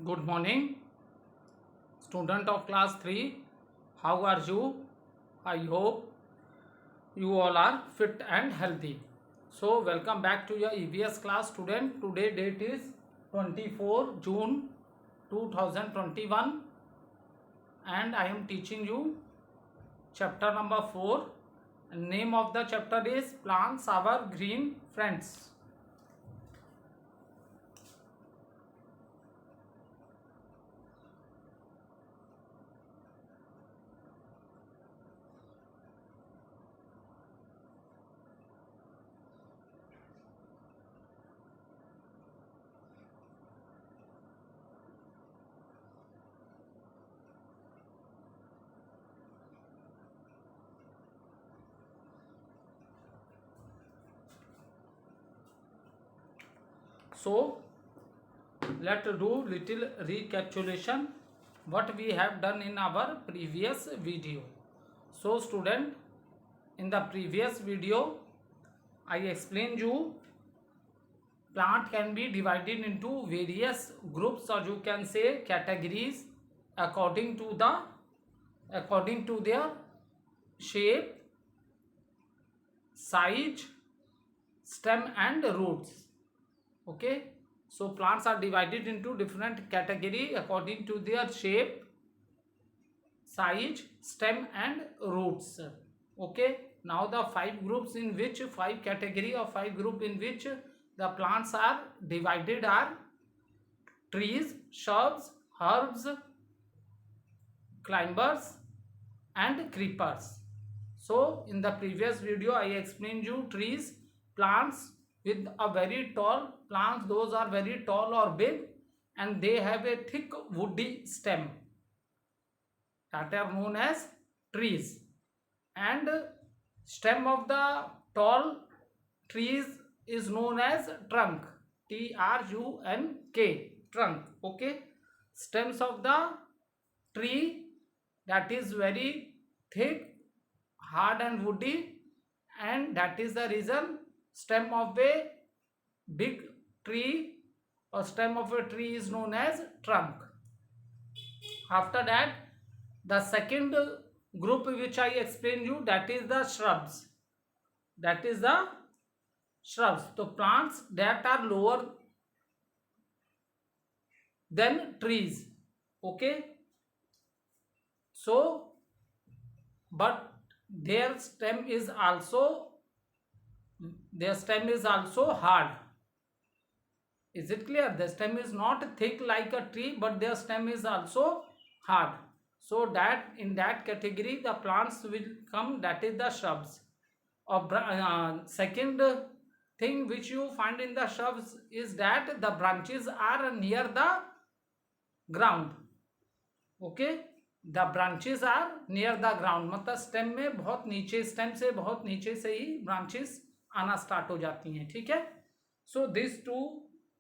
Good morning, student of class 3. How are you? I hope you all are fit and healthy. So, welcome back to your EVS class, student. Today date is 24 June 2021 and I am teaching you chapter number 4. Name of the chapter is Plants Our Green Friends. So, let's do little recapitulation what we have done in our previous video. So student, in the previous video I explained you plant can be divided into various groups, or you can say categories, according to their shape, size, stem and roots. Okay, so plants are divided into different category according to their shape, size, stem and roots. Okay, now the five category or five group in which the plants are divided are trees, shrubs, herbs, climbers and creepers. So in the previous video I explained you trees, plants with a very tall plants, those are very tall or big and they have a thick woody stem, that are known as trees. And stem of the tall trees is known as trunk, trunk, trunk. Okay, stems of the tree, that is very thick, hard and woody, and that is the reason stem of a big tree or stem of a tree is known as trunk. After that, the second group which I explained you, that is the shrubs. That is the shrubs, the plants that are lower than trees. Okay, so but their stem is also hard. Is it clear? The stem is not thick like a tree, but their stem is also hard. So that in that category the plants will come, that is the shrubs. Second thing which you find in the shrubs is that the branches are near the ground. Okay, the branches are near the ground, मतलब stem में बहुत नीचे, stem से बहुत नीचे से ही branches आना start हो जाती हैं. ठीक है, so this two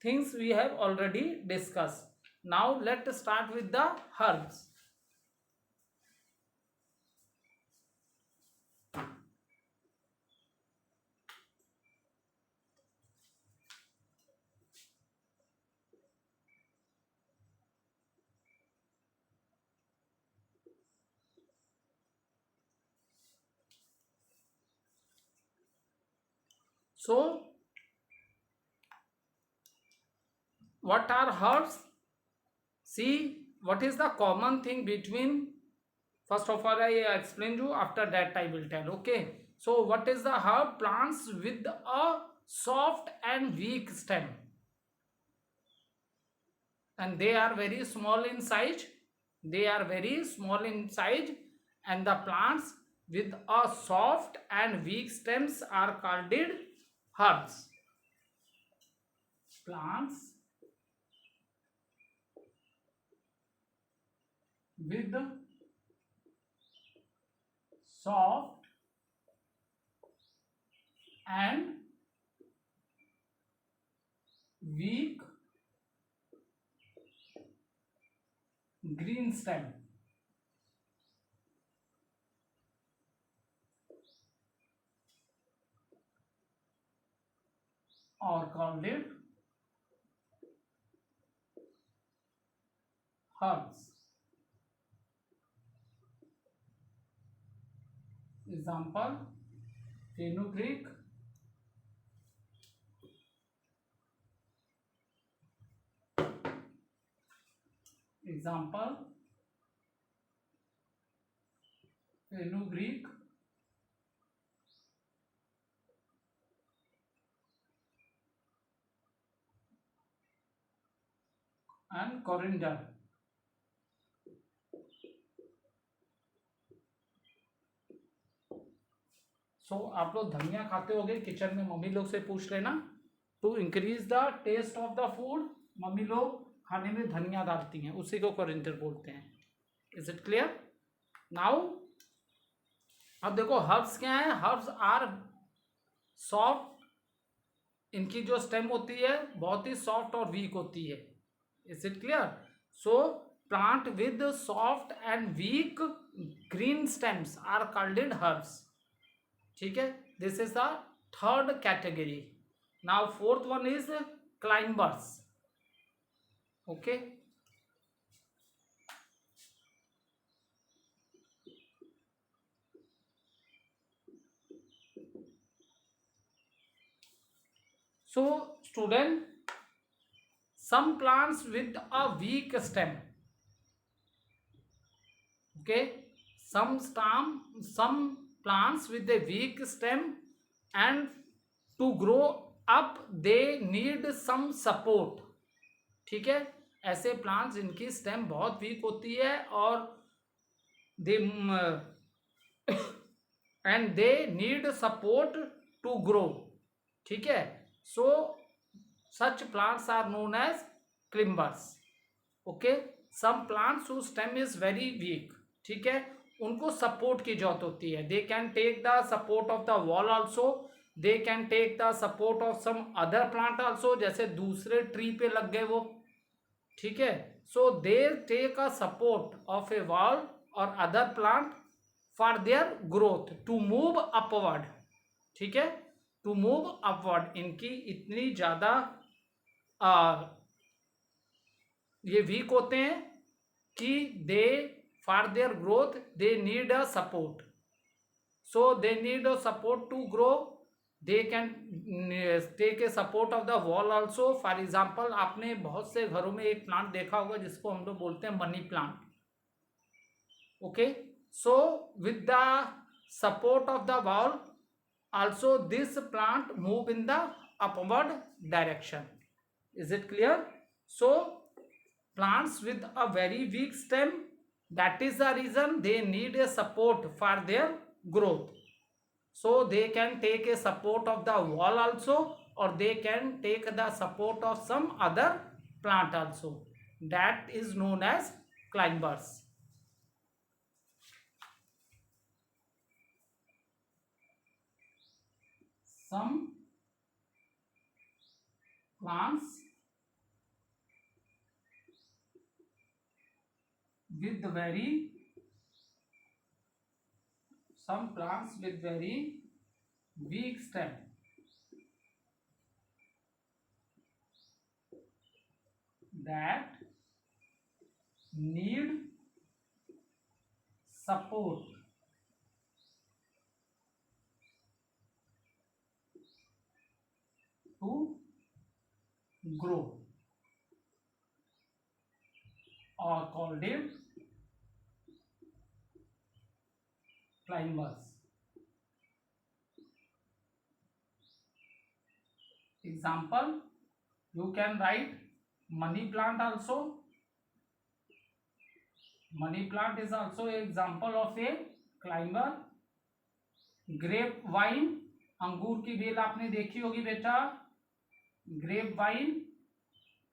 things we have already discuss. Now let start with the herbs. So what are herbs? See, what is the common thing between, first of all I explain you, after that I will tell. Okay, so what is the herb? Plants with a soft and weak stem, and they are very small in size. And the plants with a soft and weak stems are called herbs. Plants with soft and weak green stem are called herbs. Example, fenugreek, example, fenugreek, and coriander. सो आप लोग धनिया खाते होगे kitchen में, mummy लोग से पूछ लेना। To increase the taste of the food, mummy लोग खाने में धनिया डालती हैं, उसी को कोरिएंडर बोलते हैं। Is it clear? नाउ अब देखो हर्ब्स क्या है। हर्ब्स आर सॉफ्ट, इनकी जो स्टेम होती है बहुत ही सॉफ्ट और वीक होती है। Is it clear? So plant with soft and weak green stems are called herbs. ठीक है, this is the third category. Now fourth one is climbers. Okay, so student, some plants with a weak stem, okay, some plants with a weak stem, and to grow up they need some support. ठीक है, ऐसे plants जिनकी stem बहुत week होती है और they and they need support to grow. ठीक है, so such plants are known as climbers. Okay, some plants who stem is very weak, ठीक है, उनको सपोर्ट की जरूरत होती है। They can take the support of the wall also, they can take the support of some other plant also, जैसे दूसरे tree पे लग गए वो। ठीक है, so they take a support of A wall और other plant for their growth to move upward. ठीक है, टू मूव अपवर्ड, इनकी इतनी ज्यादा ये वीक होते हैं कि they for their growth they need a support, so they need a support to grow. They can take a support of the wall also. For example, आपने बहुत से घरों में एक प्लांट देखा होगा जिसको हम लोग बोलते हैं money plant. Okay, so with the support of the wall also this plant move in the upward direction. Is it clear? So plants with a very weak stem, that is the reason they need a support for their growth. So they can take a support of the wall also, or they can take the support of some other plant also. That is known as climbers. Some plants with very weak stem, that need support to grow are called it climbers. Example, you can write money plant also. Money plant is also an example of a climber. Grape vine, अंगूर की बेल आपने देखी होगी बेटा, grape vine,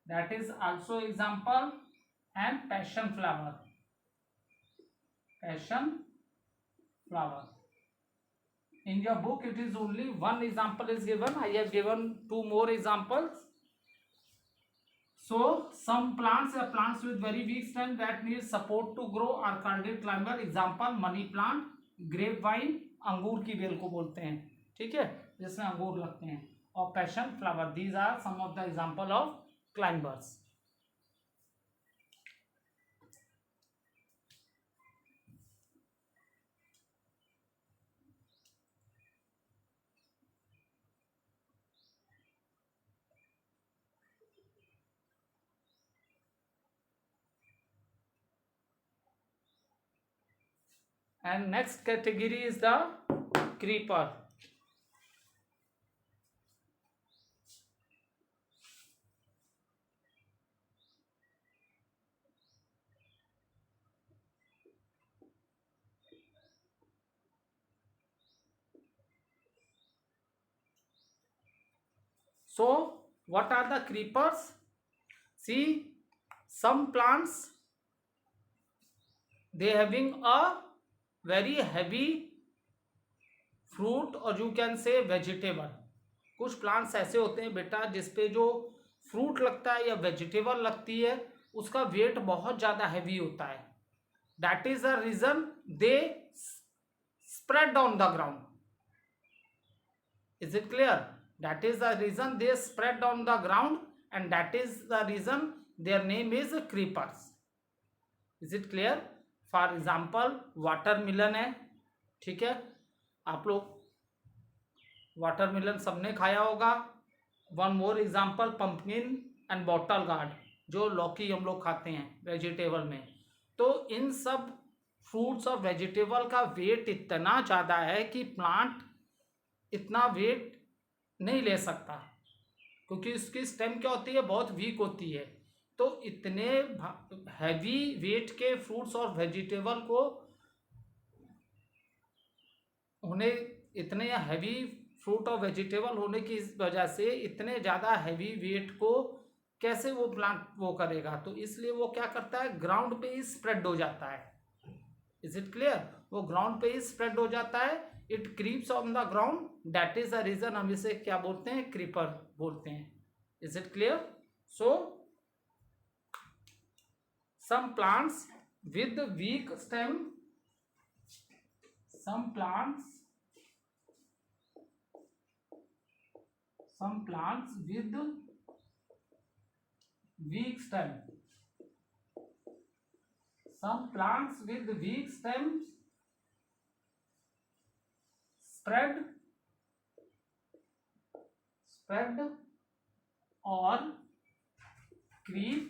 that is also example. And passion flower, in your book it is only one example is given. I have given two more examples. So some plants are plants with very weak stem that need support to grow are called climber. Example, money plant, grapevine, अंगूर की bell को बोलते हैं, ठीक है, जिसमें अंगूर लगते हैं, और passion flower. These are some of the example of climbers. and next category is the creeper. So what are the creepers? See, some plants, they having a very heavy fruit और यू कैन से वेजिटेबल. कुछ plants ऐसे होते हैं बेटा जिसपे जो fruit लगता है या वेजिटेबल लगती है उसका वेट बहुत ज़्यादा हैवी होता है. That is the reason they spread on the ground. Is it clear? That is the reason they spread on the ground and that is the reason their name is creepers. Is it clear? For example watermelon है. ठीक है, आप लोग watermelon सबने खाया होगा. One more example pumpkin and bottle gourd, जो लौकी हम लोग खाते हैं वेजिटेबल में. तो इन सब फ्रूट्स और वेजिटेबल का वेट इतना ज़्यादा है कि प्लांट इतना वेट नहीं ले सकता, क्योंकि इसकी स्टेम क्या होती है, बहुत वीक होती है. तो इतने हैवी वेट के फ्रूट्स और वेजिटेबल को उन्हें इतने हैवी फ्रूट और वेजिटेबल होने की वजह से इतने ज़्यादा हैवी वेट को कैसे वो प्लांट वो करेगा. तो इसलिए वो क्या करता है, ग्राउंड पे ही स्प्रेड हो जाता है. Is it clear? वो ग्राउंड पे ही स्प्रेड हो जाता है. It creeps on the ground. That is the reason हम इसे क्या बोलते हैं, क्रीपर बोलते हैं. Is it clear? So some plants with weak stem, some plants with weak stem, some plants with weak stems spread or creep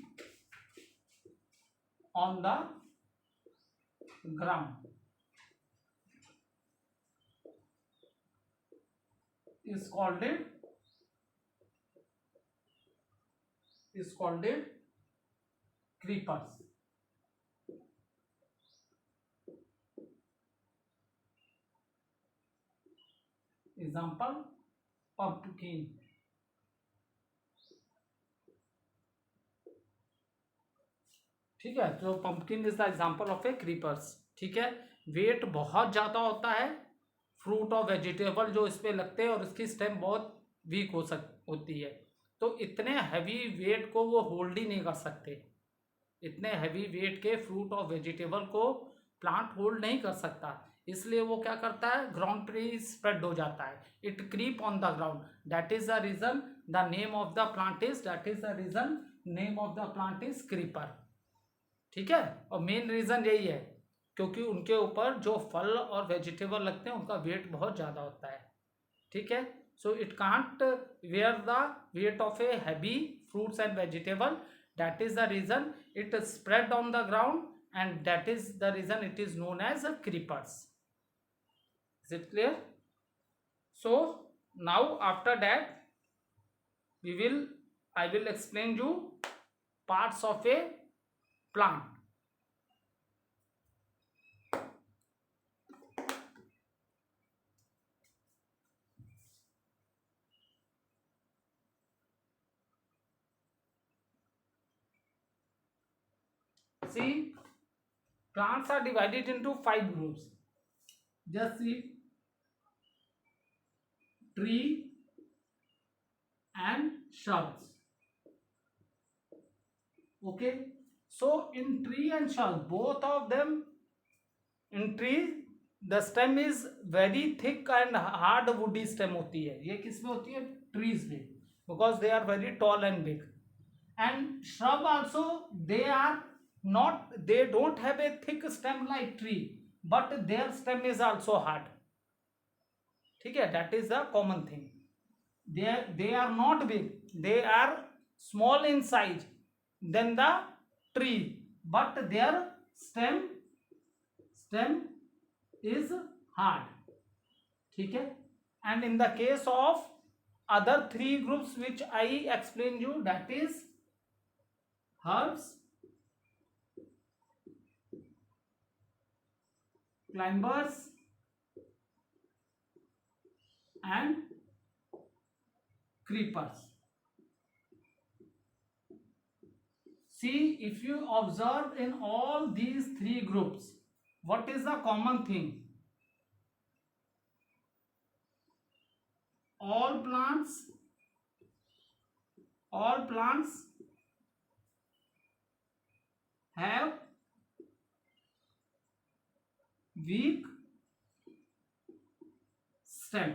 on the ground. is called it creepers. Example pumpkin. ठीक है, तो pumpkin is the example of a creepers. ठीक है, wait बहुत ज़्यादा होता है fruit और वेजिटेबल जो इस पे लगते हैं और इसकी स्टेम बहुत वीक होती है. तो इतने हैवी वेट को वो होल्ड ही नहीं कर सकते. इतने हैवी वेट के फ्रूट और वेजिटेबल को प्लांट होल्ड नहीं कर सकता. इसलिए वो क्या करता है, ग्राउंड पे ही स्प्रेड हो जाता है. It creep on the ground. That is the reason the name of the plant is, that is the reason name of the plant is creeper. ठीक है, और मेन रीजन यही है क्योंकि उनके ऊपर जो फल और वेजिटेबल लगते हैं उनका वेट बहुत ज़्यादा होता है. ठीक है, so it can't wear the weight of a heavy fruits and vegetable. That is the reason it spread on the ground and that is the reason it is known as creepers. Is it clear? So now after that I will explain you parts of a plant. See, plants are divided into 5 groups. Just see, tree and shrubs. Okay, so in tree and shrubs, both of them, in tree the stem is very thick and hard woody stem होती है. ये किस में होती है, trees में, because they are very tall and big. And shrub also, they don't have a thick stem like tree, but their stem is also hard. ठीक है, that is the common thing. They are not big, they are small in size than the tree, but their stem is hard. ठीक है. And in the case of other three groups which I explained you, that is herbs, climbers and creepers. See, if you observe in all these three groups, what is the common thing? All plants have weak stem.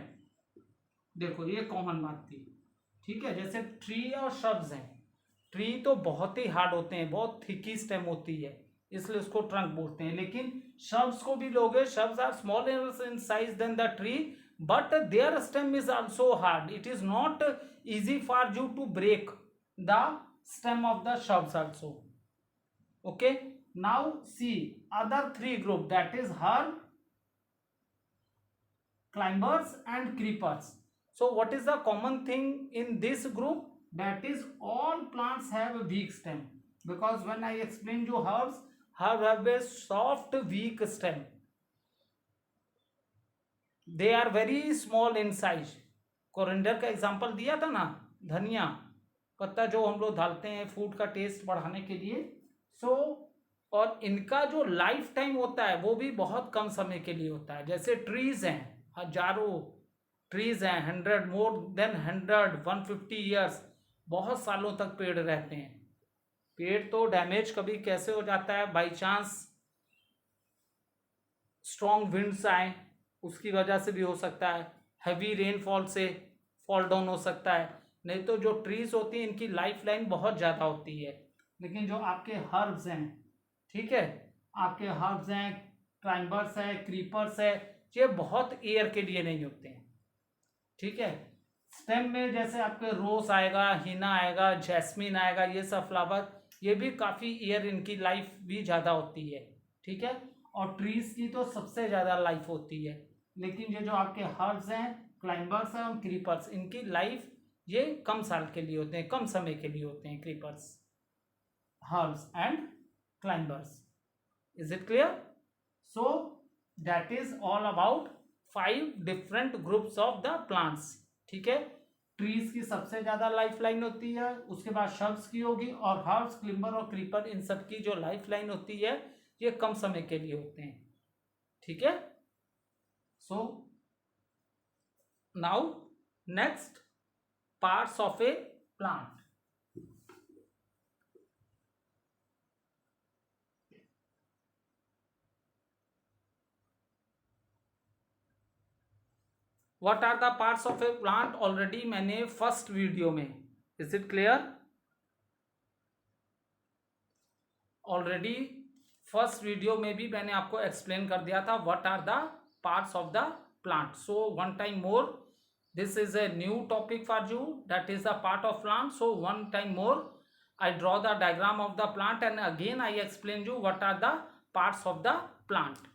देखो ये common बात थी. ठीक है. जैसे tree और shrubs हैं. Tree तो बहुत ही हार्ड होते हैं, बहुत थिकी स्टेम होती है, इसलिए उसको ट्रंक बोलते हैं. लेकिन shrubs को भी लोगे, shrubs are small in size than the tree, but their stem is also hard. It is not easy for you to break the stem of the shrubs also. Okay. Now see other three group, that is herb, climbers and creepers. So what is the common thing in this group? That is all plants have a weak stem, because when I explained you herbs, herb have a soft weak stem. They are very small in size. Coriander का example दिया था ना, धनिया पत्ता जो हम लोग डालते हैं फूड का टेस्ट बढ़ाने के लिए. सो और इनका जो लाइफ टाइम होता है वो भी बहुत कम समय के लिए होता है. जैसे ट्रीज हैं, हजारों ट्रीज हैं, 100 मोर देन 100 150 ईयर्स, बहुत सालों तक पेड़ रहते हैं. पेड़ तो डैमेज कभी कैसे हो जाता है, बाई चांस स्ट्रॉन्ग विंड्स आए उसकी वजह से भी हो सकता है, हैवी रेनफॉल से फॉल डाउन हो सकता है. नहीं तो जो ट्रीज होती हैं इनकी लाइफ लाइन बहुत ज़्यादा होती है. लेकिन जो आपके हर्ब्स हैं, ठीक है, आपके हर्ब्स हैं, क्लाइंबर्स है, क्रीपर्स है, ये बहुत एयर के लिए नहीं होते हैं. ठीक है. स्टेम में जैसे आपके रोज आएगा, हीना आएगा, जैस्मिन आएगा, ये सब फ्लावर, ये भी काफ़ी ईयर इनकी लाइफ भी ज़्यादा होती है. ठीक है. और ट्रीज की तो सबसे ज़्यादा लाइफ होती है. लेकिन ये जो आपके हर्ब्स हैं, क्लाइंबर्स हैं और क्रीपर्स, इनकी लाइफ ये कम साल के लिए होते हैं, कम समय के लिए होते हैं. Creepers, herbs and climbers. Is it clear? So that is all about 5 different groups of the plants. ठीक है. ट्रीज की सबसे ज्यादा लाइफ लाइन होती है, उसके बाद shrubs की होगी, और हर्ब्स, क्लिम्बर और क्रीपर, इन सब की जो लाइफ लाइन होती है ये कम समय के लिए होते हैं. ठीक है. So now next, parts of a plant. What are the parts of a plant? Already मैंने फर्स्ट वीडियो में, is it clear, already first video में भी मैंने आपको एक्सप्लेन कर दिया था what are the parts of the plant. So one time more, this is a new topic for you, that is a part of plant. So one time more I draw the diagram of the plant and again I explain you what are the parts of the plant.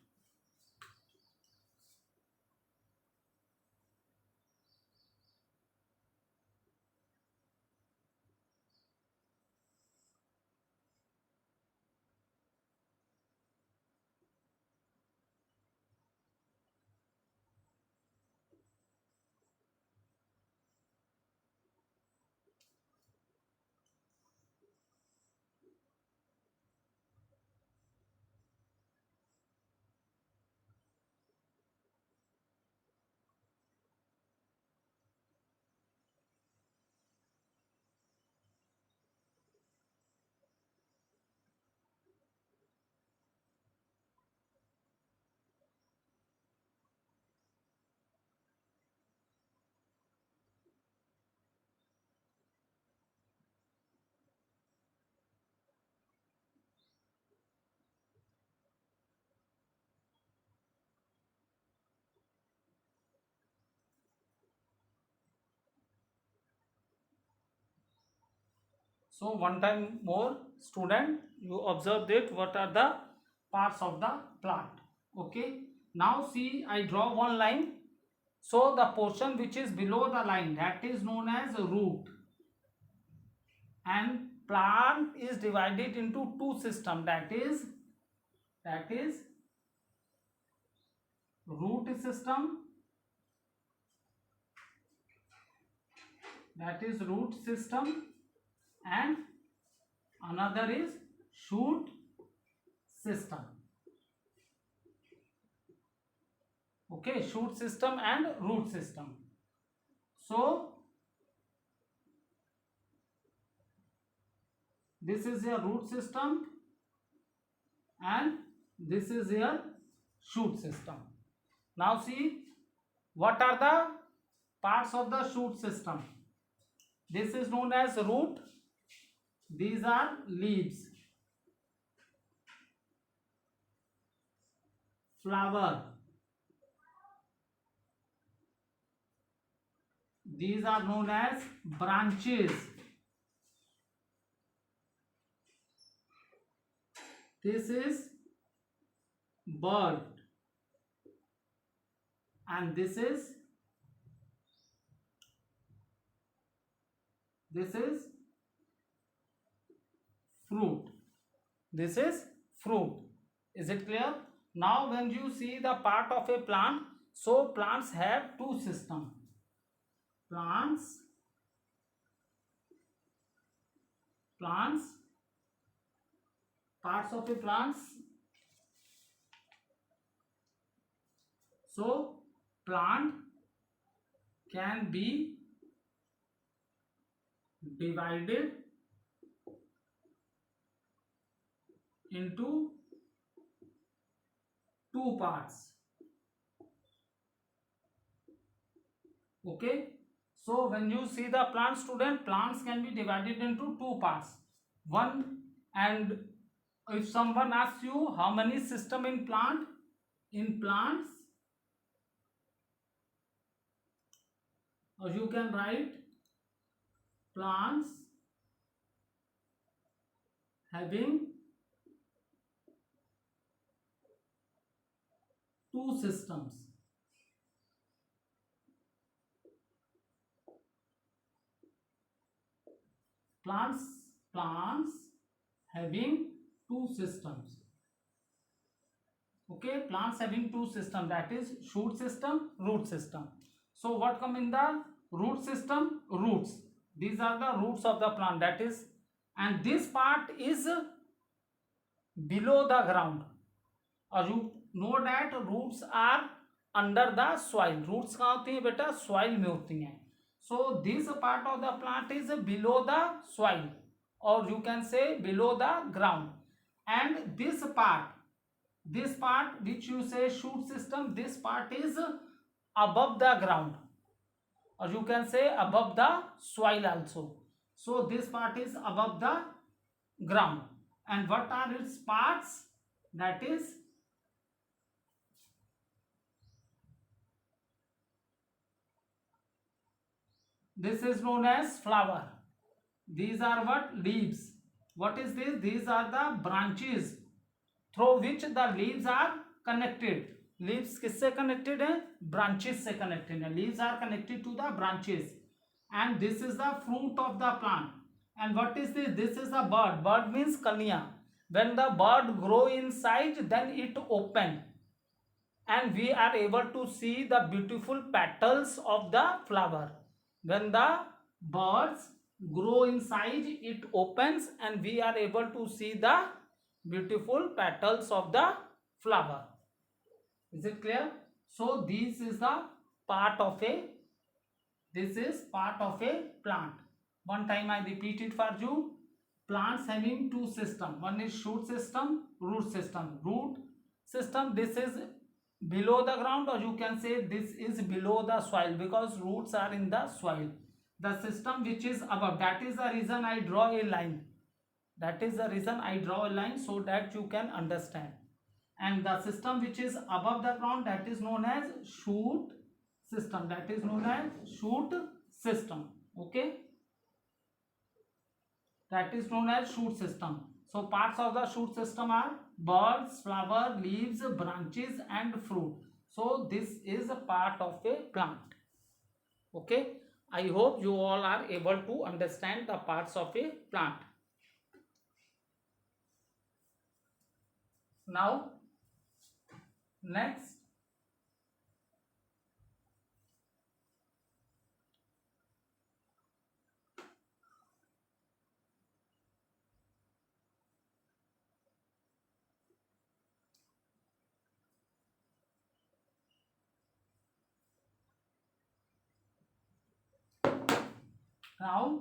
So one time more, student, you observe that what are the parts of the plant. Okay. Now see, I draw one line. So the portion which is below the line, that is known as root. And plant is divided into two systems, that is root system, and another is shoot system. Okay, shoot system and root system. So this is your root system and this is your shoot system. Now see, what are the parts of the shoot system? This is known as root. These are leaves, flower. These are known as branches. This is bud, and this is fruit. This is fruit. Is it clear? Now when you see the part of a plant, so plants have two systems. Plants, parts of a plants. So plant can be divided into two parts. Okay, so when you see the plant, student, plants can be divided into two parts. One, and if someone asks you how many system in plants, or you can write plants having two systems. Plants having two systems. Okay, plants having two systems, that is shoot system, root system. So what come in the root system? Roots. These are the roots of the plant, that is, and this part is below the ground. और you know that roots are under the soil. Roots कहाँ होती हैं बेटा? Soil में होती हैं. So this part of the plant is below the soil, or you can say below the ground. And this part which you say shoot system, this part is above the ground, or you can say above the soil also. So this part is above the ground. And what are its parts? That is this is known as flower. These are what? Leaves. What is this? These are the branches through which the leaves are connected. Leaves किससे connected है? Branches से connected है. Leaves are connected to the branches. And this is the fruit of the plant. And what is this? This is a bud. Bud means kanya. When the bud grow in size, then it open, and we are able to see the beautiful petals of the flower. When the buds grow in size, it opens, and we are able to see the beautiful petals of the flower. Is it clear? So this is the part of a plant. One time I repeat it for you. Plants having two systems. One is shoot system, root system. Root system, this is below the ground, or you can say this is below the soil, because roots are in the soil. The system which is above, that is the reason I draw a line. So that you can understand. And the system which is above the ground, that is known as shoot system. Okay, that is known as shoot system. So parts of the shoot system are buds, flower, leaves, branches and fruit. So this is a part of a plant. Okay, I hope you all are able to understand the parts of a plant. Now next, now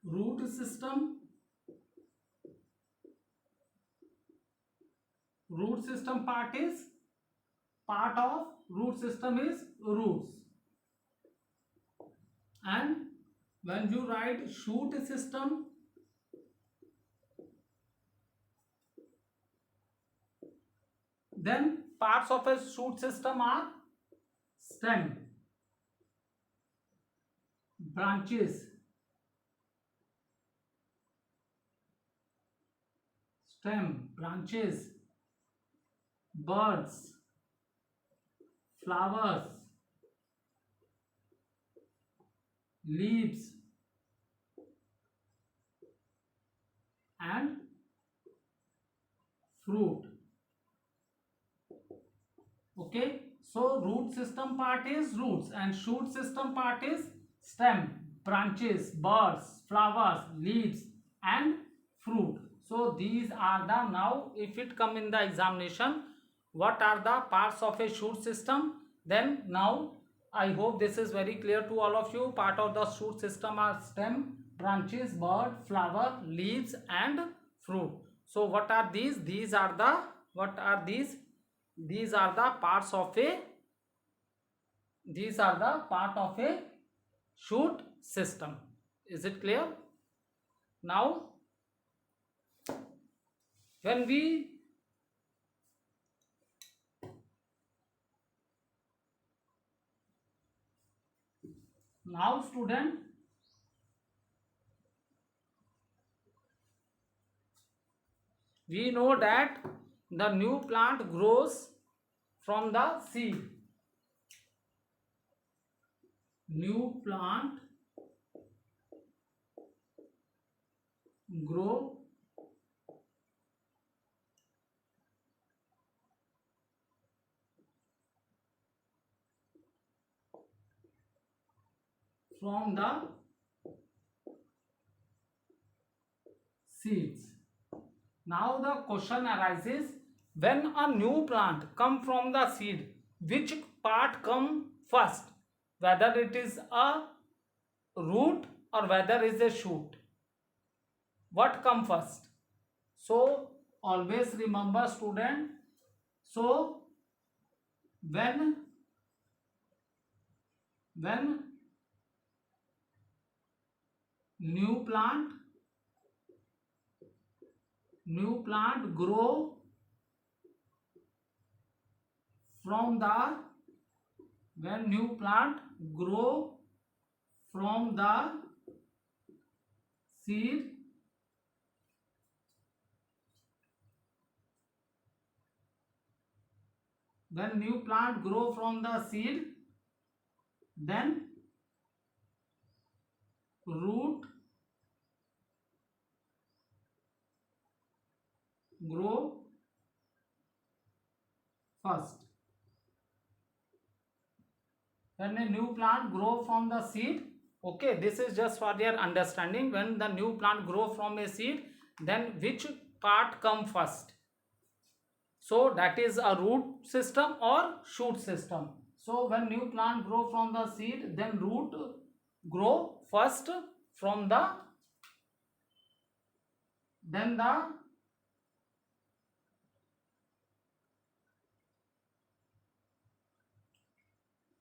root system. Root system part is, part of root system is roots. And when you write shoot system, then parts of a shoot system are stem, branches, buds, flowers, leaves and fruit. Okay, so root system part is roots and shoot system part is stem, branches, buds, flowers, leaves and fruit. So these are the, now if it come in the examination, what are the parts of a shoot system, then now I hope this is very clear to all of you. Part of the shoot system are stem, branches, bud, flower, leaves and fruit. So what are these? These are the, what are these? These are the parts of a, these are the part of a shoot system. Is it clear? Now when we, now student, we know that the new plant grows from the seed. New plant grow from the seeds. Now the question arises, when a new plant come from the seed, which part come first? Whether it is a root or whether it is a shoot. What come first? So always remember student, so when new plant grow from the, when new plant grow from the seed, when new plant grow from the seed, then root grow first. When a new plant grow from the seed, okay, this is just for their understanding. When the new plant grow from a seed, then which part come first? So that is a root system or shoot system. So when new plant grow from the seed, then root grow first from the, then the,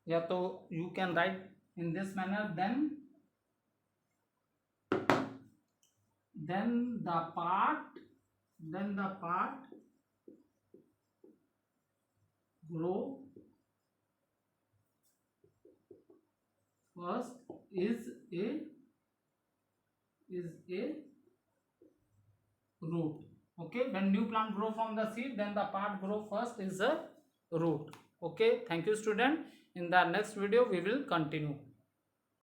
yeah, so you can write in this manner, then the part, then the part grow first is a root. Okay, when new plant grow from the seed, then the part grow first is a root. Okay, thank you student. In the next video we will continue.